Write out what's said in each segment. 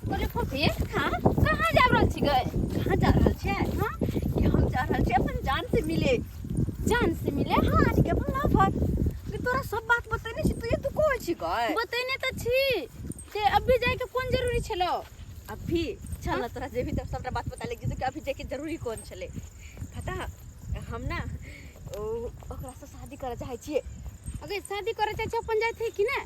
बोले फूफी हाँ कहाँ जा रहल छी गए? कहाँ जा रहल छे? हाँ कि हम जा रहल छे अपन जान से मिले। जान से मिले? हाँ आज के अपन लवर कि तोरा सब बात बतैने छी, तू कोई छी गए? बतैने तो छी ते अभी जाए के कौन जरूरी छलो? अभी चल ना तोरा जेबी तब सबटा बात बता ले कि अभी जाके जरूरी कौन छले। पता हम ना ओकरा से शादी करे चाहे छिए। अगर शादी करे चाहे अपन जाए थे कि ना?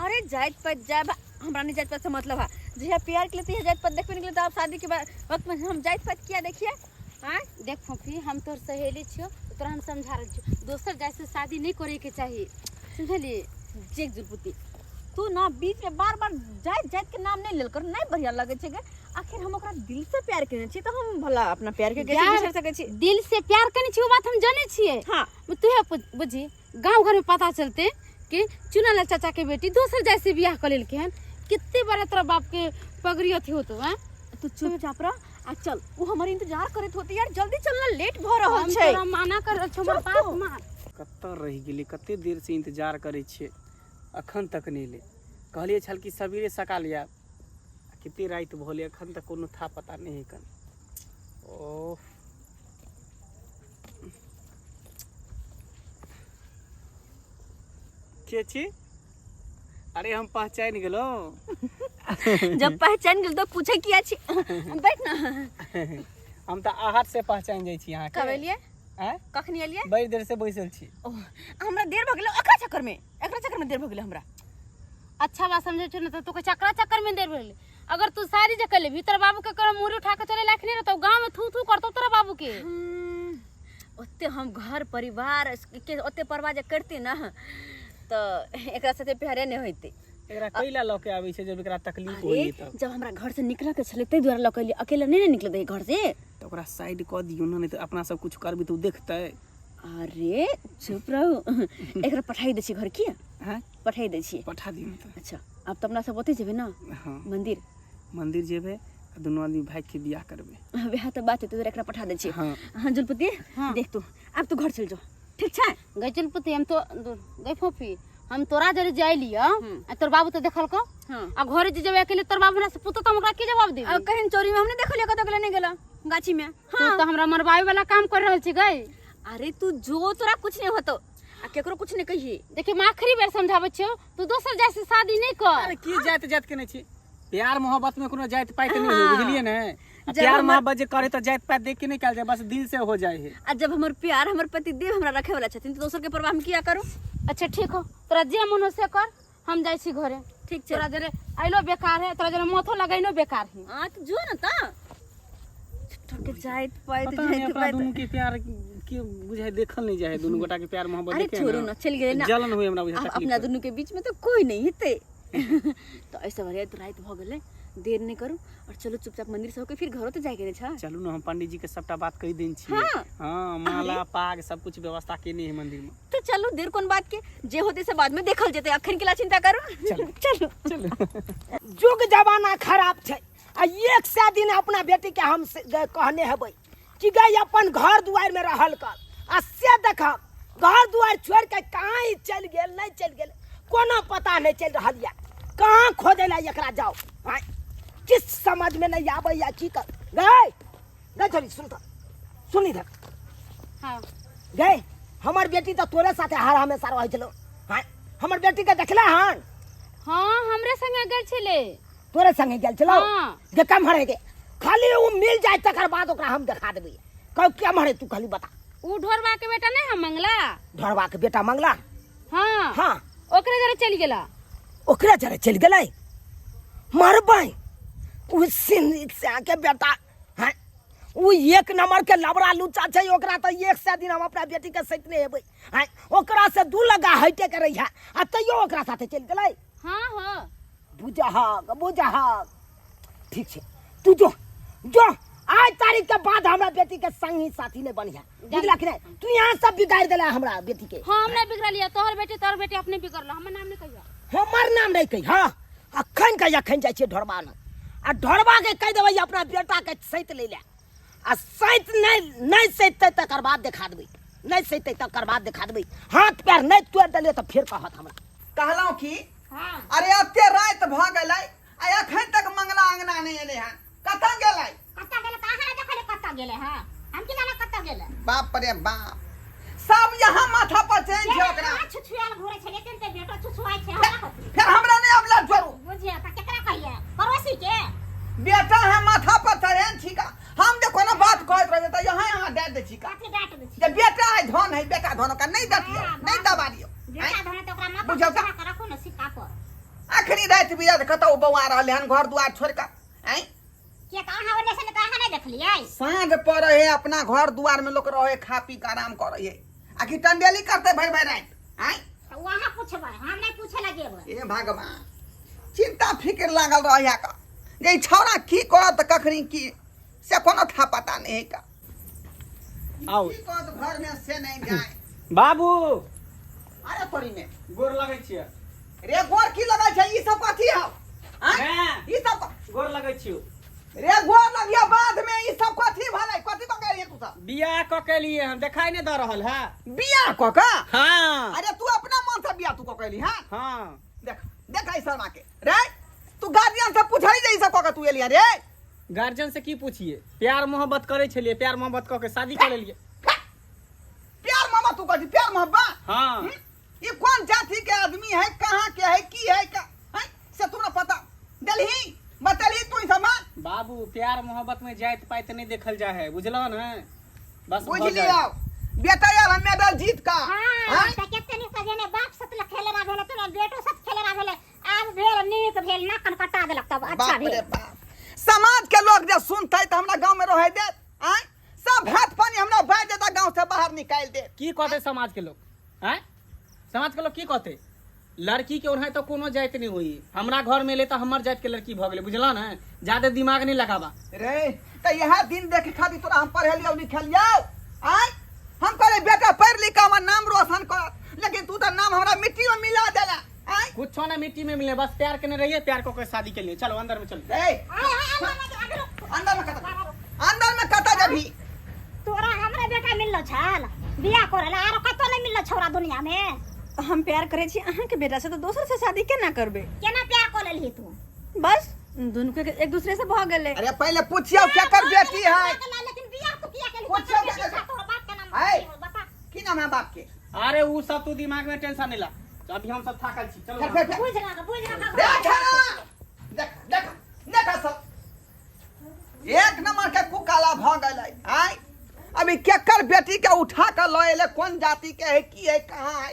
अरे जात पात जाब हमरा नहीं जात पात से मतलब है। जहिया प्यार के लिए जात पात देखबे निकले तो आप शादी के वक्त में हम जात पात किया देखिए। हाँ देख फूफी हम तोर सहेली छियो तोरा हम समझा रही छियो दोसर जैसे शादी नहीं करे के चाहिए समझली। जेक जुलपुती तू ना बीच में बार बार जात जात के नाम नहीं लेल कर, नहीं बढ़िया लगे छे। आखिर हम ओकरा दिल से प्यार करने छी तो हम भला अपना प्यार के कैसे बिसर सके छी? दिल से प्यार करने छी वो बात हम जाने छिए। हां तू बुझी गांव घर में पता चलते कि चुनाला चाचा के बेटी दोसर जैसे बियाह कर लेल के हन कितने बार तेरा बाप के पगड़ी अथी होतो हैं। तू चुपचाप रह आ चल। वो हमार इंतजार करत होती यार, जल्दी चल ना, लेट भ रहल हम छै। तोरा माना कर रहल छौ, हमर बात मान। कत्ता रह गेली, कते देर से इंतजार करे छे, अखन तक नहीं ले। कहलिए छल कि सवेरे सकाल या कितनी रात भोले अखन तक कोनो था पता नहीं कन। ओह चेची अरे हम पहचान गेलो। जब पहचान गेल तो पूछे किया छी? बैठ ना। हम तो आहट से पहचान जाई छी। यहाँ कब एलिए? हैं कखनी एलिए? बड़ी देर से बैसल छी। हमरा देर भ गेल एकरा चक्कर में देर भ गेल हमरा। अच्छा बात समझे छ न तो तू के चक्कर में देर भेल। अगर तू सारी जगह ले भीतर बाबू के कर मुरी उठा के चले लाख नहीं रहतो गांव में थू थू करतो तेरा बाबू के। ओते हम घर परिवार के ओते परवाह जे करती ना तो एकरा साथे प्यारे नहीं होइते। एकरा कैला लके आबै छै जब एकरा तकलीफ होई त। जब हमरा घर से निकला के छले तै द्वारा लके लिए, अकेला नहीं निकले दे घर से। तो ओकरा साइड क दियो ना, नहीं तो अपना सब कुछ करबी तो देखतै। अरे चुप रहो। एकरा पठाई दे छी घर की? हां पठाई दे छी। पठा दियो न त। अच्छा अब तो अपना सब ओते जेबे ना? हां मंदिर जेबे, दोनों आदमी भाई के बियाह करबे। बियाह तो बात है, तो एकरा पठा दे छी। हां हां जुलपति देख तू अब तू घर चल जा, ठीक छै? गई जुलपति हम तो गई फूफी हम तोरा जरे जाई लिया आ तोर बाबू तो देखल को। हां आ घरे जे जेबे अकेले तोर बाबू ना से पुतो त हमरा की जवाब देबे? कहीं चोरी में हमने देखलिए कत गेले नहीं गेला गाछी में। तू तो हमरा मरवाई वाला काम कर रहल छी गई। अरे तू जो तोरा कुछ नहीं होतो आ केकरो कुछ नहीं कहिए। देखिए मैं आखिरी बार समझाबै छियो तू दोसर जैसे शादी नहीं कर। अरे की जात जात के नहीं छी, प्यार मोहब्बत में कोनो जात पात नहीं हो, बुझलिए ने? प्यार मोहब्बत जे करे तो जात पात देख के नहीं कल जाए, बस दिल से हो जाए है। आ जब हमर प्यार हमर पति देव हमरा रखे वाला छथिन तो दोसर के परवाह हम किया करू? अच्छा ठीक हो तोरा जे मन हो से कर, हम जाई छी घरे। ठीक छै? तोरा जरे आइलो बेकार है, तोरा जरे माथो लगाइनो बेकार है। हां तो जो ना ता छोटे जात पात पता नहीं अपना दोनों के प्यार के बुझाए देखल नहीं जाए, दोनों गोटा के प्यार मोहब्बत अरे देखे छोड़ो ना, चल गेले ना। जलन हुई हमरा बुझा अब तकलीफ। अपना दोनों के बीच में तो कोई नहीं हिते। तो ऐसा भरिया तो रात भ गेले, देर नहीं करू और चलो चुपचाप मंदिर से होके फिर घरो तो जाए के छ। चलू ना, हम पंडित जी के सबटा बात कह देन छी। हाँ। हां माला पाग सब कुछ व्यवस्था केने है मंदिर में। तो चलो देर कौन बात के, जे होते से बाद में देखल जेते, अखन के ला चिंता करू। चलो जुग जमाना खराब छै आ एक से दिन अपना बेटी के हम कहने हेबै कि गई अपन घर दुआर में रहल कर आ से देख घर दुआर छोड़ के कहाँ ही चल गेल नहीं चल गेल कोनो पता नहीं चल रहा है। कहाँ खोजे ला एकरा जाओ? हाँ किस समझ में नहीं आवे या की कर गए चली सुन इधर। हां गए हमर बेटी तो तोरे साथे हर हमेशा रह चलो। हाँ हमर बेटी के देखला हन? हां हमरे संगे गेल छले। तोरे संगे गेल चलो? हां जे कम हरे के खाली वो मिल जाए तकर बाद ओकरा हम दिखा देबे। कब क्या मरे तू खाली बता। उ ढोरबा के बेटा नहीं हम मंगला? ढोरबा के बेटा मंगला? हां हाँ ओकरे जरे चल गेला। ओकरा जरे चल गेलै मरबै उस से आके बेटा। हाँ वो एक नंबर के लबड़ा लुच्चा छै, ओकरा तो एक से दिन हम अपना बेटी के सैतने हेबै। हाँ ओकरा से दू लगा हटे के रही है आ तैयो ओकरा साथे चल गेलै। हां हां बुझहक ठीक छै तू जो आज तारीख के बाद हमरा बेटी के संगी साथी ने बनिया, बुझला कि नहीं? तू यहाँ सब बिगाड़ देला हमरा बेटी के। हम नहीं बिगड़लिया, तोहर बेटी अपने बिगड़ला, हमर नाम नहीं कहिया। हमर नाम नहीं कही। हाँ अखन जाय छियै ढोरबा न आ ढोरबा के कह देबै अपना बेटा के सैत ले ले आ सैत नहीं सैतै तकर बाद देखा देबै, नहीं सैतै तकर बाद देखा देबै। हाथ पैर नहीं तोड़ देलिए तो फिर कहत हमरा। कहलौं कि हां अरे अब ते रात भ गेलै आ अखन तक मंगला अंगना गेले हां हम की जाने कत गेले बाप रे बाप सब यहाँ माथा पर चैन छै ओकरा छुछुआल घोरे छले तेते बेटा छुछुआई छै हमरा कथी फिर हमरा नहीं अब लड़ छोड़ू बुझिया त केकरा कहिए पड़ोसी के बेटा है माथा पर चढ़ेन छिका हम जे कोनो बात कहत रहे त यहाँ दे दे छिका कथी डांट दे छी जे बेटा है धन है बेटा धन का नहीं दतियो नहीं दबारियो बेटा धने तो ओकरा मां बुझौ पर त रखो न सिक्का पर आखरी रात बिया कतौ बौआ रहले हन घर दुआर छोड़ के हैं के त अहाँ ओने से त अहाँ नहीं देखलियै सांझ पर है अपना घर दुआर में लोग रहे खा पी के आराम करे है आखिर टंडेली करते भाई भाई रात हैं त वहां पूछबै हम नहीं पूछे लगे ए भगवान चिंता फिक्र लागल रहिया का जे छौरा की करत कखनी की से कोनो था पता नहीं है का आओ की करत घर में से नहीं जाए बाबू अरे तोरी में गोर लगै छियै रे गोर की लगा छै ई सब कथी हौ हैं ई सब गोर लगै छियै रे गोर लगिया बाद में ई सब कथी भलै कथी बगै रे तू सब बियाह क के लिए हम देखाई नहीं द रहल है। बियाह क का हाँ अरे तू अपना मन से बियाह तू क कैली हां हाँ देख देख ई शर्मा के रे तू गार्जियन से पूछै जे ई सब क के तू एलिया रे गार्जियन से की पूछिए प्यार मोहब्बत करे छलिए प्यार मोहब्बत क के शादी कर लेलिए। प्यार मोहब्बत तू कहती प्यार मोहब्बत हाँ ये कौन जाति के आदमी है कहाँ के है की है का है से तुम्हें पता दिल्ली बतली तू समान बाबू प्यार मोहब्बत में जात पात नहीं देखल जा है बुझलो न बस बुझ हो जाए। लिया बेटा यार मेडल जीत का हां त केते नि सजेने बाप सत ल खेले रा भेले तो बेटो सत खेले रा भेले आज भेल नीक भेल ना कन कटा देलक तब अच्छा बाप भेल रे बाप समाज के लोग जे सुनते तो हमरा गांव में रहे दे हैं सब हाथ पानी हमरा बाज देता गांव से बाहर निकाल दे की कहते समाज के लोग हैं समाज के लोग की कहते लड़की के ओढ़ाई तो कोनो जात नहीं हुई हमरा घर में ले तो हमर जात के लड़की भ गेले बुझला न ज्यादा दिमाग नहीं लगावा रे तो यह दिन देखे खातिर तोरा हम पढ़े लियो लिखलियो हैं हम करे बेटा पढ़ लिख के हमर नाम रोशन कर लेकिन तू तो नाम हमरा मिट्टी में मिला देला हैं कुछ ना मिट्टी में मिले बस प्यार करने रहिए प्यार को शादी के लिए चलो अंदर में चलो ए अंदर में कता जभी तोरा हमरा बेटा मिललो छल बियाह करला आरो कतो नहीं मिललो छोरा दुनिया में हम प्यार करे छी अहाँ के बेटा से तो दोसर से शादी केना करबे केना प्यार कर लेली तू बस दोनों के एक दूसरे से भाग गेले अरे पहले पूछियो केकर बेटी है लेकिन बियाह तू किया केली पूछियो केकर तोरा बाप के नाम है बता की नाम है बाप के अरे वो सब तू दिमाग में टेंशन नहीं ला अभी हम सब थाकल छी चलो फिर बुझ रहा देख देख देख सब एक नंबर के कुकाला भ गेलै आय अभी केकर बेटी के उठा के ल एले कौन जाति के है की है कहां है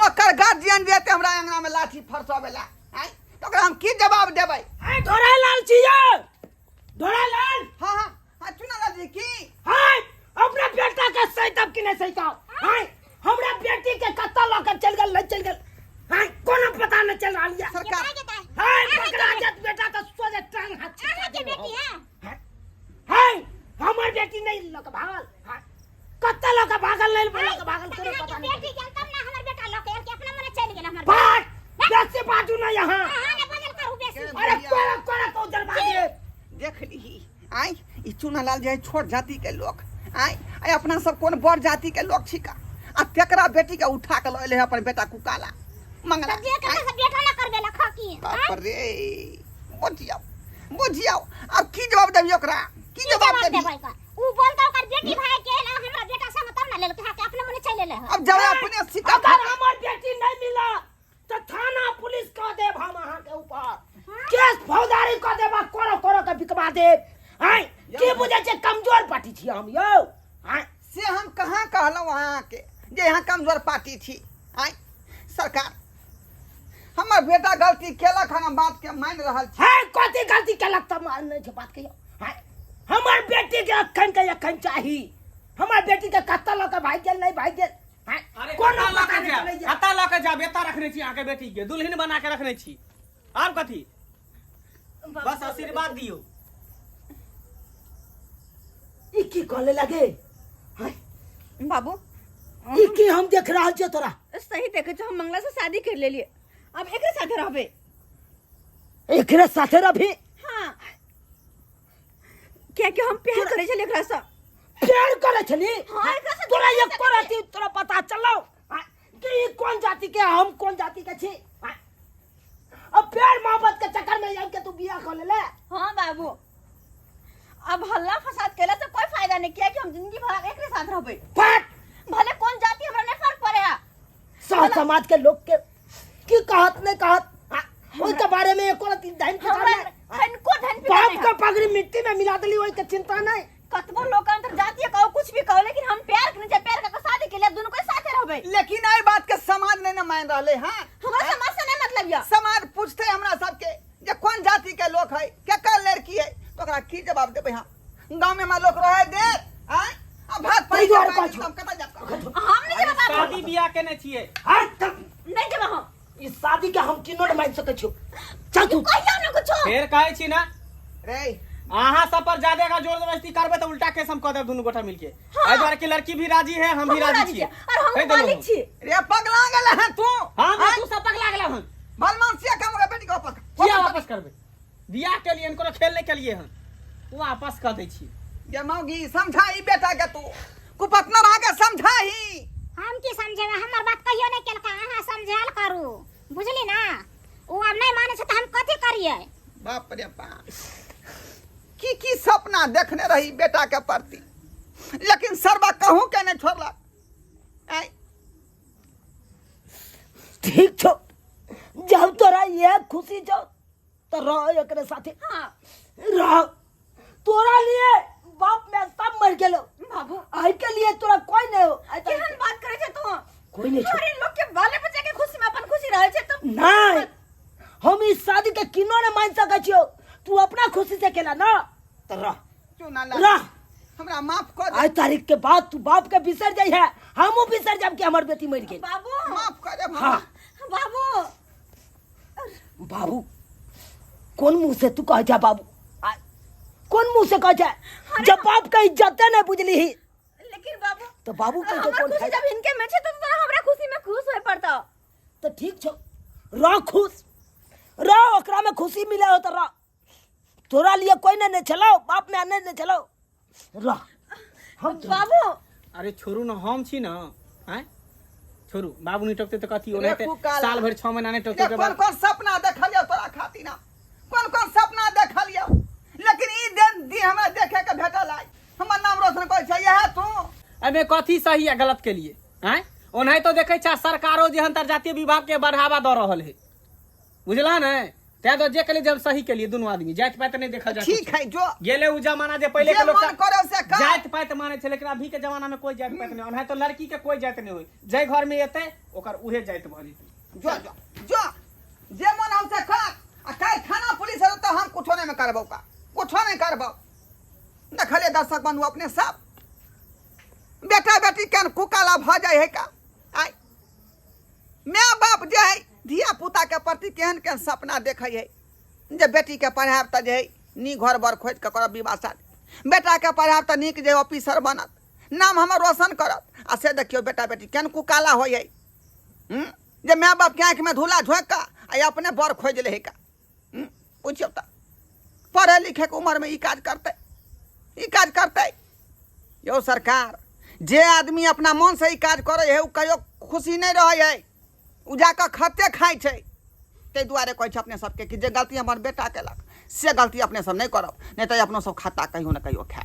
ओकर गार्जियन देते हमरा अंगना में लाठी फरसावेला आय तो ओकरा हम की जवाब देबै हाय धोरालाल छियो धोरालाल हां हां हां चुनालाल जी की हाय अपना बेटा के सही तब कि नहीं सही का हाय हमरा बेटी के कत्ता लकर चल गेल नहीं चल गेल हाय कोनो पता नहीं चल रहा है सरकार हाय पकड़ा जत बेटा का सोजे टांग हाथ अहाँ के बेटी है हाय हमर बेटी नहीं लक भागल हाय कत्ता लक भागल नहीं लक भागल कोनो पता नहीं बेटी के तब ना हमर बेटा लोके के अपना मने चल गेल हमर बात जैसे बातू ना यहाँ अहाँ ने बदल करू बेसी अरे कोरा कोरा तो दरवाजे देख ली आय ई चुनालाल जे है छोट जाति के लोग आय आय अपना सब कोन बड़ जाति के लोग छिका आ तेकरा बेटी के उठा के लले अपन बेटा कुकाला मंगला तब जे कते से बेटा ना कर देला खकी बाप रे बुझियो अब की जवाब देबी ओकरा की जवाब देबी ऊ बोलता ओकर बेटी भाई के ना हमरा बेटा संग तब ना ले के अपना मने चल ले अब जब अपने सिका अगर हमर बेटी नहीं मिला तो थाना पुलिस कह देब हम अहाँ के ऊपर केस फौजदारी कह देब कोरो कोरो के बिकवा देब हाय की बुझे छे कमजोर पार्टी छी हम यो हाय से हम कहां कहलौ वहां के जे यहां कमजोर पार्टी थी आय सरकार हमर बेटा गलती केलक हम बात के मान रहल छी हाय कथी गलती केलक त मान नहीं छै बात कहियो हाय हमर बेटी के अखन चाही हमर बेटी के कत्ता ल के भाग गेल नहीं भाग गेल हाय अरे कोनो कता पता लके नहीं जा कता लके जा बेटा रखने छी आके बेटी के दुल्हन बना के रखने छी आब कथी बस आशीर्वाद दियो ई की कहले लगे हाय बाबू ई की हम देख रहल छै तोरा सही देखे छ हम मंगला से शादी कर लेलिए अब एकरे साथे रहबे एकरे साथे रहबी हां क्या क्या हम प्यार करे छले एकरा से प्यार करे छली हाँ, एकरा से तोरा प्यार एक करती तोरा पता चलो कि ई कौन जाति के हम कौन जाति के छी अब प्यार मोहब्बत के चक्कर में जाके तू बियाह कर ले हां बाबू अब हल्ला फसाद केला से कोई फायदा नहीं किया कि हम जिंदगी भर एक साथ रहबे। फट भले कौन जाति हमरा नहीं फर्क पड़ेगा। सह समाज के लोग के की कहत नहीं कहत ओई के बारे में एको रति ध्यान बाप का पगड़ी मिट्टी में मिला देली ओई के चिंता नहीं। कतबो लोग अंतर जातीय कहो कुछ भी कहो लेकिन हम प्यार के नीचे प्यार का शादी के लिए दोनों को साथे रहबे। लेकिन आई बात के समाज नहीं न मान रहले हां। हमरा समाज से नहीं मतलब या समाज पूछते हमरा सबके जे कौन जाति के लोग है केकर लड़की है तो ओकरा की जवाब देबे। हां गांव में हमार लोग रहे दे आय अब भात पाई तैयार हम पाछू। कता जाब हम नहीं जवाब शादी बियाह केने छिए नहीं जवाब हम इस शादी के हम किनो नहीं मान सके छो। चल तू कहियो न कुछ फेर कहै छी ना रे अहाँ सब पर ज्यादा का जोर जबरदस्ती करबे तो उल्टा केस हम कह देब दुनू गोटा मिलके। एहि द्वारे कि लड़की भी राजी है हम भी राजी छिए और हम मालिक छी। रे पगला गेल है तू हां तू सब पगला गेला हन बलमानसिया काम के बेटी को वापस किया वापस करबे बियाह के लिए इनको खेल नहीं के लिए हन तू वापस कर दै छी। ये मौगी समझाई बेटा के तू कुपतना रहा के समझाई। हम की समझेगा हमर बात कहियो नहीं केलका अहाँ समझाल करू बुझली ना। वो अब नहीं माने से तो हम कथी करिए। बाप रे बाप की सपना देखने रही बेटा के प्रति लेकिन सरबा कहूं के नहीं छोड़ला। ठीक छो जब तोरा ये खुशी छो तो रह एकरे साथे। हां रह तोरा लिए बाप में सब मर गेलो बाबू आई के लिए तोरा कोई नहीं हो। आई केहन बात करे छे तू कोई नहीं छो अरे लोग के बाले बच्चे के खुशी में अपन खुशी रहे छे तो नहीं हम इस शादी के किनो ने मान सके छियो। तू अपना खुशी से केला ना तो रह क्यों ना रह हमरा माफ कर दे आज तारीख के बाद तू बाप के बिसर जाई है हमहू बिसर जाब कि हमर बेटी मर गेल। बाबू माफ कर दे हाँ बाबू बाबू कौन मुंह से तू कह जा बाबू कौन मुंह से कह जा जब बाप का इज्जत नहीं बुझली ही लेकिन बाबू तो बाबू कह हमरा कौन खुशी खाएगा? जब इनके में छे तो तोरा हमरा खुशी में खुश होय पड़ता। तो ठीक छो रह खुश रह ओकरा में खुशी मिले हो तो रह तोरा लिए कोई नहीं चलाओ बाप में नहीं चलाओ रह हम बाबू अरे छोरू न हम छी न हैं छोरू बाबू नहीं टकते तो कथी रे ओने फुकाला। साल भर 6 महीना नहीं टकते के कौन बाद कौन सपना देखलियो तोरा खातिर ना कौन कौन सपना देखलियो लेकिन ई दिन हमरा देखे के भेटल आई हमर नाम रोशन कर छै यह तू एमे कथी सही है गलत के लिए हैं ओनाही तो देखे छा सरकारो जे अंतरजातीय विभाग के बढ़ावा द रहल है बुझला न ते तो जे के लिए जब सही के लिए दोनों आदमी जात पात नहीं देखा जाए ठीक है जो गेले उ जमाना जे पहले जे के लोग मन करे से कर। जात पात माने छे लेकिन अभी के जमाना में कोई जात पात नहीं ओनाही तो लड़की के कोई जात नहीं होई जय घर में एते ओकर उहे जात भरी जो जो जो जे मन हमसे कर आ काल थाना पुलिस है तो हम कुछो नहीं में करबो का कुछो नहीं करबो देखले दर्शक बंधु अपने सब बेटा बेटी केन कुकाला भ जाय है का आई माँ बाप जे है धिया पुता के प्रति केहन केहन सपना देखे है जे बेटी के पढ़ाब त जे नी घर बर खोज के करब विवाह शादी बेटा के पढ़ाब त नीक जे ऑफिसर बनत नाम हमर रोशन करत आ से देखियो बेटा बेटी केन कुकाला होय है जे माँ बाप के आँख में धूला झोंक का आ अपने बर खोज ले है का पूछियो त पढ़े लिखे के उम्र में ई काज करते यो सरकार जे आदमी अपना मन से ई काज करे है उ कहियो खुशी नहीं रहे है उ जाकर खत्ते खाई छै ते दुआरे कहै छै अपने सबके कि जे गलती हमर बेटा केलक से गलती अपने सब नहीं करब नहीं तो अपनो सब खाता कहियो न कहियो खाए।